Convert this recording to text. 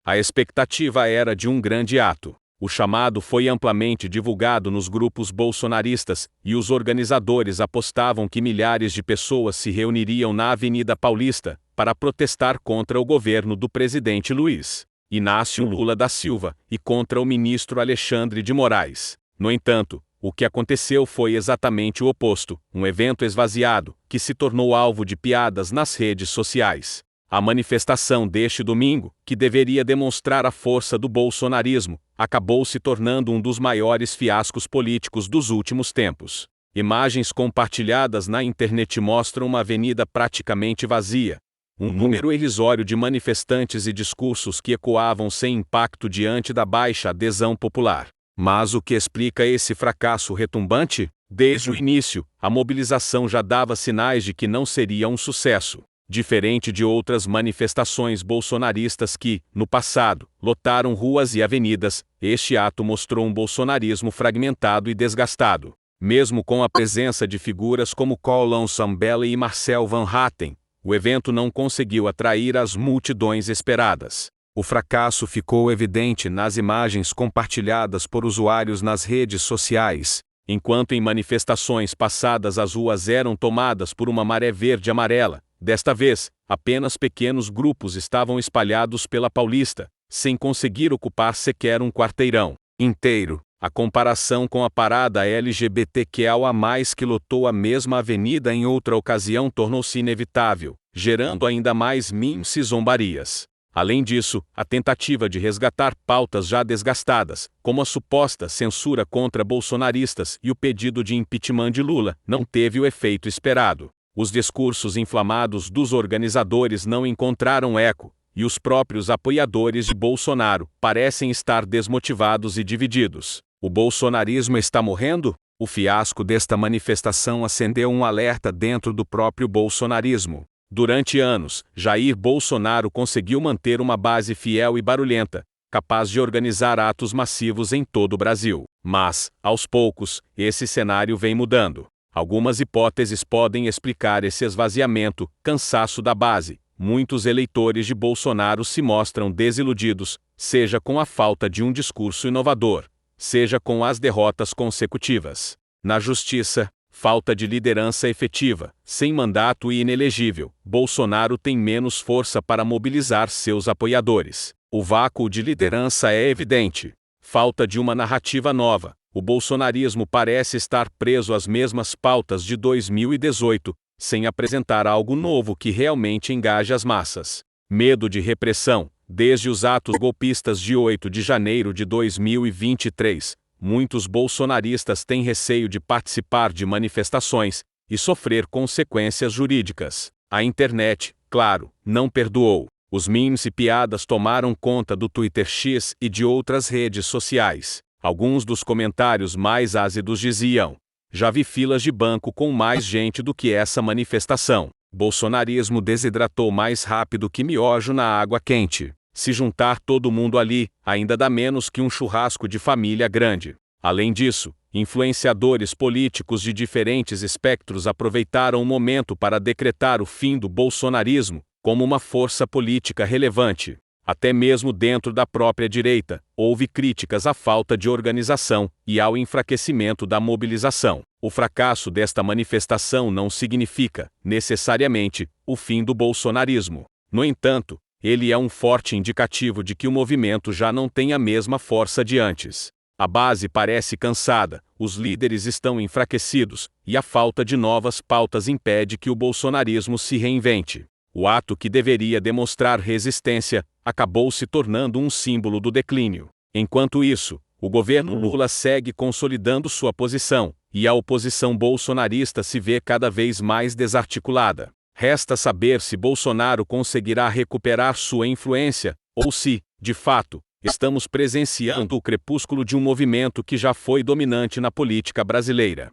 A expectativa era de um grande ato. O chamado foi amplamente divulgado nos grupos bolsonaristas, e os organizadores apostavam que milhares de pessoas se reuniriam na Avenida Paulista para protestar contra o governo do presidente Luiz Inácio Lula da Silva e contra o ministro Alexandre de Moraes. No entanto, o que aconteceu foi exatamente o oposto: um evento esvaziado, que se tornou alvo de piadas nas redes sociais. A manifestação deste domingo, que deveria demonstrar a força do bolsonarismo, acabou se tornando um dos maiores fiascos políticos dos últimos tempos. Imagens compartilhadas na internet mostram uma avenida praticamente vazia, um número irrisório de manifestantes e discursos que ecoavam sem impacto diante da baixa adesão popular. Mas o que explica esse fracasso retumbante? Desde o início, a mobilização já dava sinais de que não seria um sucesso. Diferente de outras manifestações bolsonaristas que, no passado, lotaram ruas e avenidas, este ato mostrou um bolsonarismo fragmentado e desgastado. Mesmo com a presença de figuras como Colin Sambelli e Marcel Van Hatten, o evento não conseguiu atrair as multidões esperadas. O fracasso ficou evidente nas imagens compartilhadas por usuários nas redes sociais. Enquanto em manifestações passadas as ruas eram tomadas por uma maré verde-amarela, desta vez, apenas pequenos grupos estavam espalhados pela Paulista, sem conseguir ocupar sequer um quarteirão inteiro. A comparação com a parada LGBTQIA+, que lotou a mesma avenida em outra ocasião, tornou-se inevitável, gerando ainda mais memes e zombarias. Além disso, a tentativa de resgatar pautas já desgastadas, como a suposta censura contra bolsonaristas e o pedido de impeachment de Lula, não teve o efeito esperado. Os discursos inflamados dos organizadores não encontraram eco, e os próprios apoiadores de Bolsonaro parecem estar desmotivados e divididos. O bolsonarismo está morrendo? O fiasco desta manifestação acendeu um alerta dentro do próprio bolsonarismo. Durante anos, Jair Bolsonaro conseguiu manter uma base fiel e barulhenta, capaz de organizar atos massivos em todo o Brasil. Mas, aos poucos, esse cenário vem mudando. Algumas hipóteses podem explicar esse esvaziamento, cansaço da base. Muitos eleitores de Bolsonaro se mostram desiludidos, seja com a falta de um discurso inovador, seja com as derrotas consecutivas. Na justiça, falta de liderança efetiva, sem mandato e inelegível, Bolsonaro tem menos força para mobilizar seus apoiadores. O vácuo de liderança é evidente. Falta de uma narrativa nova. O bolsonarismo parece estar preso às mesmas pautas de 2018, sem apresentar algo novo que realmente engaje as massas. Medo de repressão. Desde os atos golpistas de 8 de janeiro de 2023, muitos bolsonaristas têm receio de participar de manifestações e sofrer consequências jurídicas. A internet, claro, não perdoou. Os memes e piadas tomaram conta do Twitter X e de outras redes sociais. Alguns dos comentários mais ácidos diziam: "Já vi filas de banco com mais gente do que essa manifestação. Bolsonarismo desidratou mais rápido que miojo na água quente. Se juntar todo mundo ali, ainda dá menos que um churrasco de família grande." Além disso, influenciadores políticos de diferentes espectros aproveitaram o momento para decretar o fim do bolsonarismo como uma força política relevante. Até mesmo dentro da própria direita, houve críticas à falta de organização e ao enfraquecimento da mobilização. O fracasso desta manifestação não significa, necessariamente, o fim do bolsonarismo. No entanto, ele é um forte indicativo de que o movimento já não tem a mesma força de antes. A base parece cansada, os líderes estão enfraquecidos, e a falta de novas pautas impede que o bolsonarismo se reinvente. O ato que deveria demonstrar resistência acabou se tornando um símbolo do declínio. Enquanto isso, o governo Lula segue consolidando sua posição, e a oposição bolsonarista se vê cada vez mais desarticulada. Resta saber se Bolsonaro conseguirá recuperar sua influência, ou se, de fato, estamos presenciando o crepúsculo de um movimento que já foi dominante na política brasileira.